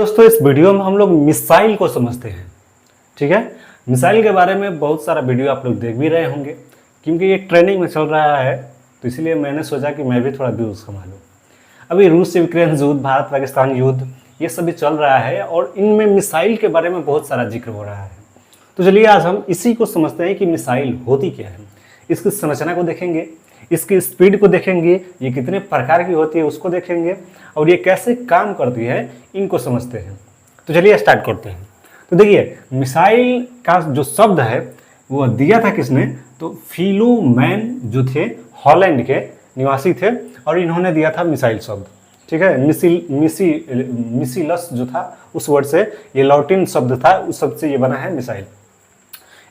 दोस्तों इस वीडियो में हम लोग मिसाइल को समझते हैं। ठीक है, मिसाइल के बारे में बहुत सारा वीडियो आप लोग देख भी रहे होंगे क्योंकि ये ट्रेंडिंग में चल रहा है, तो इसलिए मैंने सोचा कि मैं भी थोड़ा व्यूज़ कमा लूँ। अभी रूस से यूक्रेन युद्ध, भारत पाकिस्तान युद्ध, ये सभी चल रहा है और इनमें मिसाइल के बारे में बहुत सारा जिक्र हो रहा है। तो चलिए आज हम इसी को समझते हैं कि मिसाइल होती क्या है। इसकी संरचना को देखेंगे, इसकी स्पीड को देखेंगे, ये कितने प्रकार की होती है उसको देखेंगे और ये कैसे काम करती है इनको समझते हैं। तो चलिए स्टार्ट करते हैं। तो देखिए मिसाइल का जो शब्द है वो दिया था किसने, तो फिलोमैन जो थे हॉलैंड के निवासी थे और इन्होंने दिया था मिसाइल शब्द। ठीक है, मिसिलस जो था उस वर्ड से, ये लैटिन शब्द था, उस शब्द से ये बना है मिसाइल।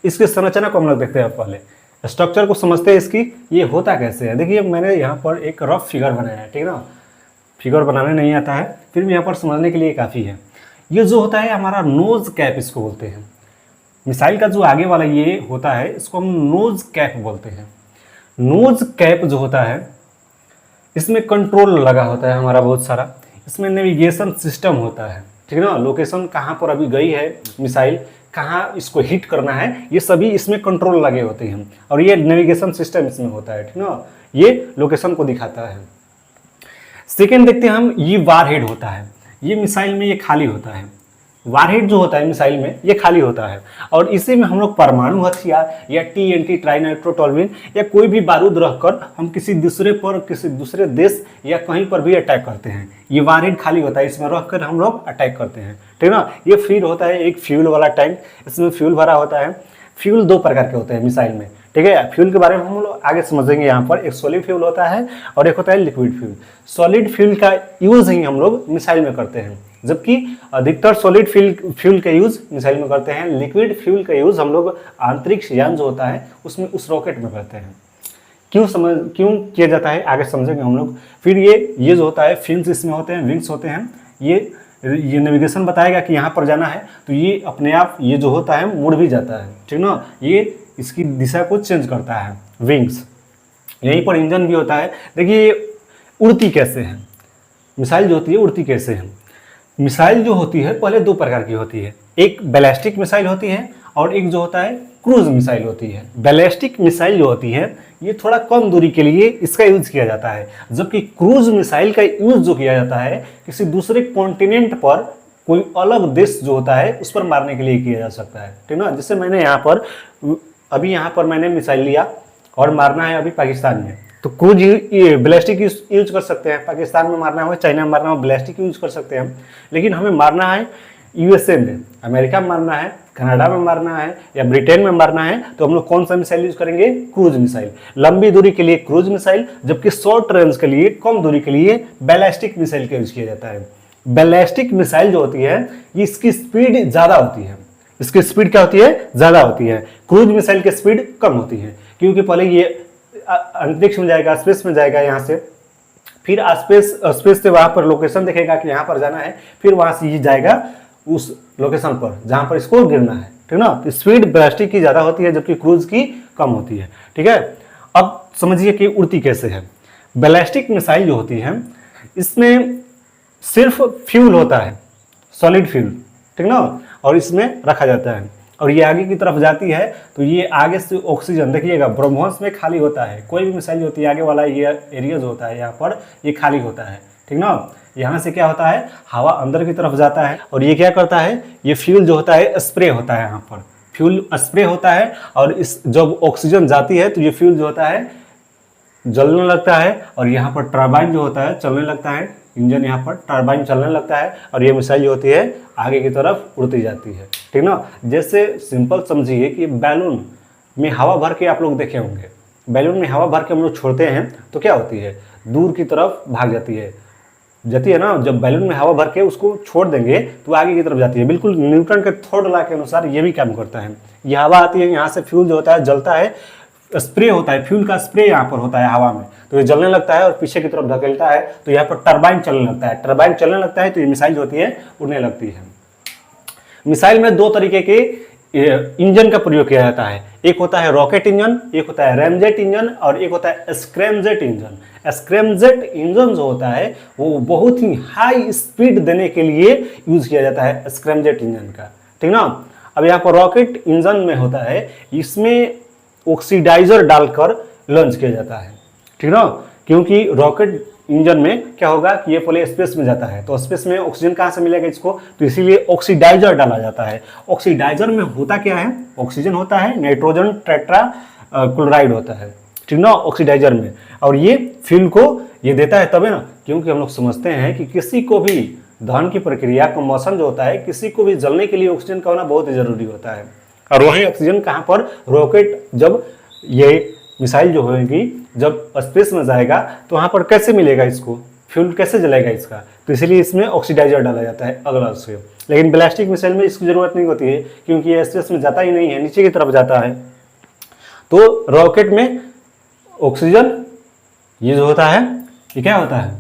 इसकी संरचना को हम लोग देखते हैं। पहले स्ट्रक्चर को समझते हैं इसकी, ये होता कैसे है। देखिए मैंने यहाँ पर एक रफ फिगर बनाया है, ठीक है ना। फिगर बनाने नहीं आता है, फिर भी यहाँ पर समझने के लिए काफ़ी है। ये जो होता है हमारा नोज कैप इसको बोलते हैं। मिसाइल का जो आगे वाला ये होता है इसको हम नोज कैप बोलते हैं। नोज कैप जो होता है इसमें कंट्रोल लगा होता है हमारा बहुत सारा, इसमें नेविगेशन सिस्टम होता है, ठीक है ना। लोकेशन कहाँ पर अभी गई है मिसाइल, कहाँ इसको हिट करना है, ये सभी इसमें कंट्रोल लगे होते हैं और ये नेविगेशन सिस्टम इसमें होता है, ठीक ना। ये लोकेशन को दिखाता है। सेकेंड देखते हैं हम, ये वारहेड होता है। ये मिसाइल में ये खाली होता है। वारहेड जो होता है मिसाइल में ये खाली होता है और इसी में हम लोग परमाणु हथियार या TNT ट्राइनाइट्रोटोल्यूइन या कोई भी बारूद रखकर हम किसी दूसरे पर, किसी दूसरे देश या कहीं पर भी अटैक करते हैं। ये वारहेड खाली होता है, इसमें रखकर हम लोग अटैक करते हैं, ठीक ना। ये फिर होता है एक फ्यूल वाला टैंक, इसमें फ्यूल भरा होता है। फ्यूल दो प्रकार के होते हैं मिसाइल में, ठीक है। फ्यूल के बारे में हम लोग आगे समझेंगे। यहाँ पर एक सॉलिड फ्यूल होता है और एक होता है लिक्विड फ्यूल। सॉलिड फ्यूल का यूज ही हम लोग मिसाइल में करते हैं, जबकि अधिकतर सॉलिड फ्यूल का यूज मिसाइल में करते हैं। लिक्विड फ्यूल का यूज हम लोग अंतरिक्ष यान जो होता है उसमें, उस रॉकेट में करते हैं। क्यों किया जाता है आगे समझेंगे हम लोग। फिर ये जो होता है फिन्स इसमें होते हैं, विंग्स होते हैं। ये नेविगेशन बताएगा कि यहाँ पर जाना है, तो ये अपने आप ये जो होता है मुड़ भी जाता है, ठीक ना। ये इसकी दिशा को चेंज करता है, विंग्स। यहीं पर इंजन भी होता है। देखिए ये उड़ती कैसे है, मिसाइल जो होती है उड़ती कैसे है। मिसाइल जो होती है पहले दो प्रकार की होती है, एक बैलिस्टिक मिसाइल होती है और एक जो होता है क्रूज मिसाइल होती है। बैलिस्टिक मिसाइल जो होती है ये थोड़ा कम दूरी के लिए इसका यूज किया जाता है, जबकि क्रूज मिसाइल का यूज जो किया जाता है किसी दूसरे कॉन्टिनेंट पर, कोई अलग देश जो होता है उस पर मारने के लिए किया जा सकता है, ठीक ना। जैसे मैंने यहाँ पर अभी यहाँ पर मैंने मिसाइल लिया और मारना है अभी पाकिस्तान में, तो क्रूज बैलिस्टिक यूज कर सकते हैं। पाकिस्तान में मारना हो, चाइना में मारना हो, बैलिस्टिक यूज कर सकते हैं हम। लेकिन हमें मारना है USA में, अमेरिका में मारना है, कनाडा में मारना है या ब्रिटेन में मारना है, तो हम लोग कौन सा मिसाइल यूज करेंगे, क्रूज मिसाइल। लंबी दूरी के लिए क्रूज मिसाइल, जबकि शॉर्ट रेंज के लिए, कम दूरी के लिए बैलिस्टिक मिसाइल का यूज किया जाता है। बैलिस्टिक मिसाइल जो होती है ये इसकी स्पीड ज़्यादा होती है। इसकी स्पीड क्या होती है, ज़्यादा होती है। क्रूज मिसाइल की स्पीड कम होती है, क्योंकि पहले ये अंतरिक्ष में जाएगा, स्पेस में जाएगा, यहाँ से फिर स्पेस से वहाँ पर लोकेशन देखेगा कि यहाँ पर जाना है, फिर वहाँ से ये जाएगा उस लोकेशन पर जहाँ पर इसको गिरना है, ठीक ना। तो स्पीड बैलिस्टिक की ज़्यादा होती है जबकि क्रूज की कम होती है, ठीक है। अब समझिए कि उड़ती कैसे है। बैलिस्टिक मिसाइल जो होती है इसमें सिर्फ फ्यूल होता है, सॉलिड फ्यूल, ठीक ना, और इसमें रखा जाता है और ये आगे की तरफ जाती है तो ये आगे से ऑक्सीजन, देखिएगा ब्रह्मोस में खाली होता है। कोई भी मिसाइल होती है आगे वाला ये एरिया जो होता है यहाँ पर ये खाली होता है, ठीक ना। यहाँ से क्या होता है, हवा अंदर की तरफ जाता है और ये क्या करता है, ये फ्यूल जो होता है स्प्रे होता है। यहाँ पर फ्यूल स्प्रे होता है और इस जब ऑक्सीजन जाती है तो ये फ्यूल जो होता है जलने लगता है और यहाँ पर टर्बाइन जो होता है चलने लगता है। इंजन यहाँ पर टर्बाइन चलने लगता है और ये मिसाइल जो होती है आगे की तरफ उड़ती जाती है, ठीक ना। जैसे सिंपल समझिए कि बैलून में हवा भर के आप लोग देखे होंगे, बैलून में हवा भर के हम लोग छोड़ते हैं तो क्या होती है, दूर की तरफ भाग जाती है ना। जब बैलून में हवा भर के उसको छोड़ देंगे तो आगे की तरफ जाती है। बिल्कुल न्यूटन के थर्ड लॉ के अनुसार ये भी काम करता है। ये हवा आती है, यहाँ से फ्यूल जो होता है जलता है, स्प्रे होता है, फ्यूल का स्प्रे यहाँ पर होता है हवा में, तो ये जलने लगता है और पीछे की तरफ धकेलता है तो यहाँ पर टरबाइन चलने लगता है। टरबाइन चलने लगता है तो ये मिसाइल जो होती है उड़ने लगती है। मिसाइल में दो तरीके के इंजन का प्रयोग किया जाता है। एक होता है रॉकेट इंजन, एक होता है रैमजेट इंजन और एक होता है स्क्रैमजेट इंजन। स्क्रैमजेट इंजन जो होता है वो बहुत ही हाई स्पीड देने के लिए यूज किया जाता है स्क्रैमजेट इंजन का, ठीक ना। अब यहाँ पर रॉकेट इंजन में होता है, इसमें ऑक्सीडाइजर डालकर लॉन्च किया जाता है, ठीक ना। क्योंकि रॉकेट इंजन में क्या होगा कि ये पहले स्पेस में जाता है, तो स्पेस में ऑक्सीजन कहाँ से मिलेगा इसको, तो इसीलिए ऑक्सीडाइजर डाला जाता है। ऑक्सीडाइजर में होता क्या है, ऑक्सीजन होता है, नाइट्रोजन टेट्रा क्लोराइड होता है, ठीक ना, ऑक्सीडाइजर में। और ये फ्यूल को ये देता है तभी ना, क्योंकि हम लोग समझते हैं कि किसी को भी दहन की प्रक्रिया कंबशन जो होता है, किसी को भी जलने के लिए ऑक्सीजन का होना बहुत ही जरूरी होता है। और वही ऑक्सीजन कहाँ पर, रॉकेट जब ये मिसाइल जो होगी जब स्पेस में जाएगा तो वहाँ पर कैसे मिलेगा इसको, फ्यूल कैसे जलेगा इसका, तो इसलिए इसमें ऑक्सीडाइजर डाला जाता है अगला से। लेकिन बैलिस्टिक मिसाइल में इसकी जरूरत नहीं होती है, क्योंकि ये स्पेस में जाता ही नहीं है, नीचे की तरफ जाता है। तो रॉकेट में ऑक्सीजन ये जो होता है ये क्या होता है,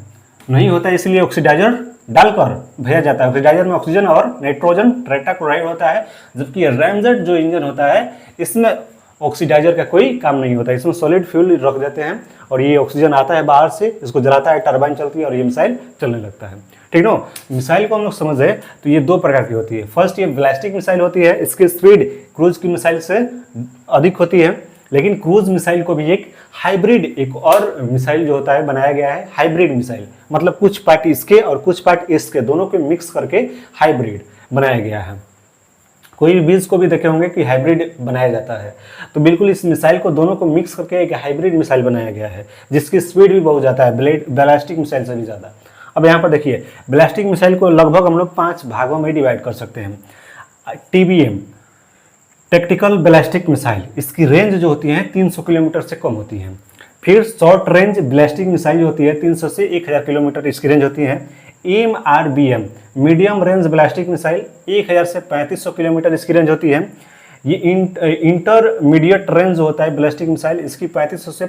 नहीं होता है, इसलिए ऑक्सीडाइजर डालकर भेजा जाता है। ऑक्सीडाइजर में ऑक्सीजन और नाइट्रोजन टेट्राक्लोराइड होता है, जबकि रैमजेट जो इंजन होता है इसमें ऑक्सीडाइजर का कोई काम नहीं होता है, इसमें सॉलिड फ्यूल रख देते हैं और ये ऑक्सीजन आता है बाहर से, इसको जलाता है, टरबाइन चलती है और ये मिसाइल चलने लगता है, ठीक ना। मिसाइल को हम लोग समझ रहे तो ये दो प्रकार की होती है। फर्स्ट ये बैलिस्टिक मिसाइल होती है, इसकी स्पीड क्रूज की मिसाइल से अधिक होती है, लेकिन क्रूज मिसाइल को भी एक हाइब्रिड एक और मिसाइल जो होता है बनाया गया है, हाइब्रिड मिसाइल, मतलब कुछ पार्ट इसके और कुछ पार्ट इसके दोनों के मिक्स करके हाइब्रिड बनाया गया है। कोई भी बीज को भी देखे होंगे कि हाइब्रिड बनाया जाता है, तो बिल्कुल इस मिसाइल को दोनों को मिक्स करके एक हाइब्रिड मिसाइल बनाया गया है, जिसकी स्पीड भी बहुत ज़्यादा है, बैलिस्टिक मिसाइल से भी ज़्यादा। अब यहाँ पर देखिए, बैलिस्टिक मिसाइल को लगभग हम लोग 5 भागों में डिवाइड कर सकते हैं। TBM टैक्टिकल बैलिस्टिक मिसाइल, इसकी रेंज जो होती है 300 किलोमीटर से कम होती है। फिर शॉर्ट रेंज बैलिस्टिक मिसाइल जो होती है 300 से 1000 किलोमीटर इसकी रेंज होती है। MRBM medium range ballistic missile 1000 से 3500 किलोमीटर इसकी रेंज होती है। ये इंटरमीडिएट रेंज होता है बैलिस्टिक मिसाइल, इसकी 3500 से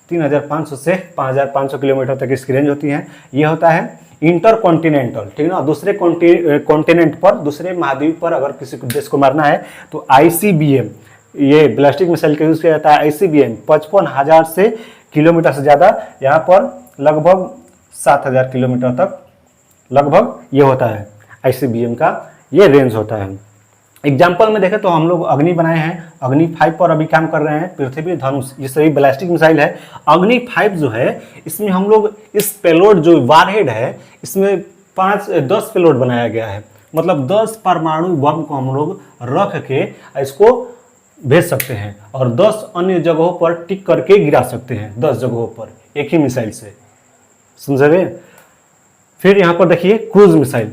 3500 से 5500 किलोमीटर तक इसकी रेंज होती है। ये होता है इंटर कॉन्टिनेंटल, ठीक ना, दूसरे कॉन्टिनेंट पर, दूसरे महाद्वीप पर अगर किसी देश को मारना है तो ICBM, ये बैलिस्टिक मिसाइल का यूज किया जाता है। ICBM 55,000 से किलोमीटर से ज़्यादा, यहाँ पर लगभग 7000 किलोमीटर तक लगभग ये होता है ICBM का ये रेंज होता है। एग्जाम्पल में देखें तो हम लोग अग्नि बनाए हैं, अग्नि 5 पर अभी काम कर रहे हैं, पृथ्वी धनुष, ये सभी बैलिस्टिक मिसाइल है। अग्नि 5 जो है इसमें हम लोग इस पेलोड जो वारहेड है इसमें 10 पेलोड बनाया गया है, मतलब 10 परमाणु बम को हम लोग रख के इसको भेज सकते हैं और 10 अन्य जगहों पर टिक करके गिरा सकते हैं, 10 जगहों पर एक ही मिसाइल से, समझ रहे। फिर यहाँ पर देखिए क्रूज मिसाइल,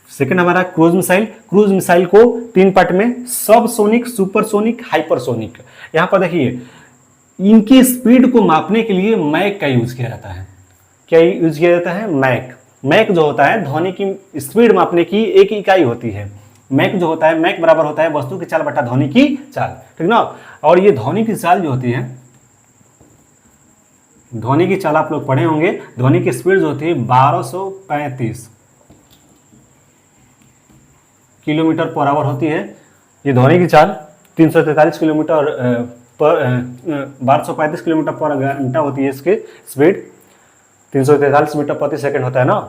सेकंड हमारा क्रूज मिसाइल। क्रूज मिसाइल को 3 पार्ट में, सबसोनिक, सुपरसोनिक, हाइपरसोनिक। यहाँ पर देखिए इनकी स्पीड को मापने के लिए मैक का यूज किया जाता है। क्या यूज किया जाता है? मैक। मैक जो होता है ध्वनि की स्पीड मापने की एक इकाई होती है। मैक जो होता है, मैक बराबर होता है वस्तु की चाल बटा ध्वनि की चाल, ठीक ना। और ये ध्वनि की चाल जो होती है, ध्वनि की चाल आप लोग पढ़े होंगे, ध्वनि की स्पीड जो होती है 1235 किलोमीटर पर आवर होती है। ये ध्वनि की चाल 343 किलोमीटर पर 1235 किलोमीटर पर घंटा होती है। इसकी स्पीड 343 मीटर प्रति सेकंड होता है ना।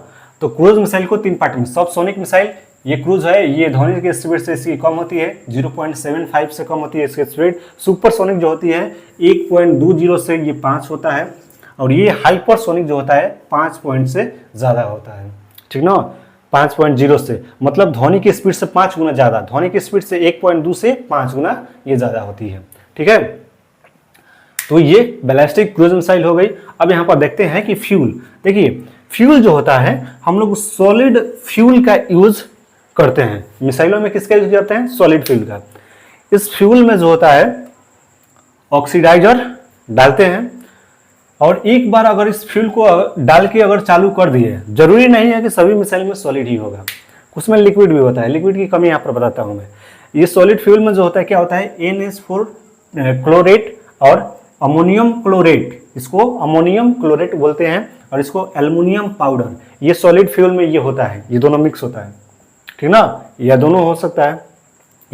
तो क्रूज मिसाइल को 3 पार्ट में, सबसोनिक मिसाइल, ये क्रूज है, ये ध्वनि की स्पीड से इसकी कम होती है, 0.75 से कम होती है इसकी स्पीड। सुपरसोनिक जो होती है 1.20 से ये 5 होता है, और ये हाइपरसोनिक जो होता है 5 पॉइंट से ज़्यादा होता है, ठीक ना, 5.0 से, मतलब ध्वनि की स्पीड से 5 गुना ज़्यादा, ध्वनि की स्पीड से 1.2 से 5 गुना ये ज़्यादा होती है, ठीक है। तो ये बैलिस्टिक क्रूज मिसाइल हो गई। अब यहाँ पर देखते हैं कि फ्यूल, देखिए फ्यूल जो होता है हम लोग सॉलिड फ्यूल का यूज करते हैं। मिसाइलों में किसका यूज करते हैं? सॉलिड फ्यूल का। इस फ्यूल में जो होता है ऑक्सीडाइजर डालते हैं, और एक बार अगर इस फ्यूल को डाल के अगर चालू कर दिए, जरूरी नहीं है कि सभी मिसाइल में सॉलिड ही होगा, उसमें लिक्विड भी होता है। लिक्विड की कमी यहाँ पर बताता हूँ मैं। ये सॉलिड फ्यूल में जो होता है क्या होता है, NH4 क्लोरेट और अमोनियम क्लोरेट, इसको अमोनियम क्लोरेट बोलते हैं, और इसको एल्युमिनियम पाउडर, ये सॉलिड फ्यूल में ये होता है, ये दोनों मिक्स होता है, ठीक ना, या दोनों हो सकता है।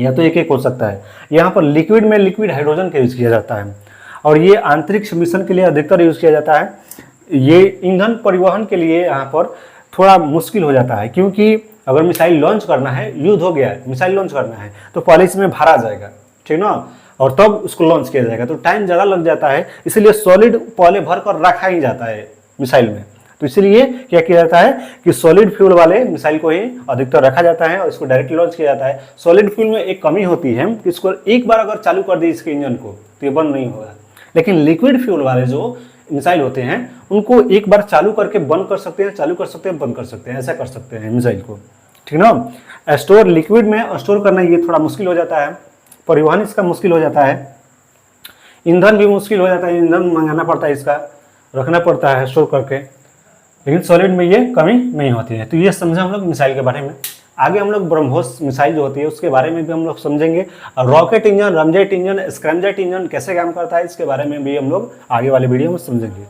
या तो एक एक हो सकता है। यहाँ पर लिक्विड में लिक्विड हाइड्रोजन का यूज़ किया जाता है और ये अंतरिक्ष मिशन के लिए अधिकतर यूज़ किया जाता है। ये ईंधन परिवहन के लिए यहाँ पर थोड़ा मुश्किल हो जाता है, क्योंकि अगर मिसाइल लॉन्च करना है, युद्ध हो गया है, मिसाइल लॉन्च करना है तो पहले इसमें भरा जाएगा, ठीक ना, और तब उसको लॉन्च किया जाएगा, तो टाइम ज़्यादा लग जाता है। इसलिए सॉलिड पहले भर कर रखा ही जाता है मिसाइल में। तो इसलिए क्या किया जाता है कि सॉलिड फ्यूल वाले मिसाइल को ही अधिकतर रखा जाता है और इसको डायरेक्ट लॉन्च किया जाता है। सॉलिड फ्यूल में एक कमी होती है कि इसको एक बार अगर चालू कर दी इसके इंजन को तो ये बंद नहीं होगा, लेकिन लिक्विड फ्यूल वाले जो मिसाइल होते हैं उनको एक बार चालू करके बंद कर सकते हैं, चालू कर सकते हैं, बंद कर सकते हैं, ऐसा कर सकते हैं मिसाइल को, ठीक ना। स्टोर लिक्विड में स्टोर करना ये थोड़ा मुश्किल हो जाता है, परिवहन इसका मुश्किल हो जाता है, ईंधन भी मुश्किल हो जाता है, ईंधन मंगाना पड़ता है, इसका रखना पड़ता है स्टोर करके। लेकिन सॉलिड में ये कमी नहीं होती है। तो ये समझा हम लोग मिसाइल के बारे में। आगे हम लोग ब्रह्मोस मिसाइल जो होती है उसके बारे में भी हम लोग समझेंगे, और rocket engine, ramjet engine, scramjet engine कैसे काम करता है इसके बारे में भी हम लोग आगे वाले वीडियो में समझेंगे।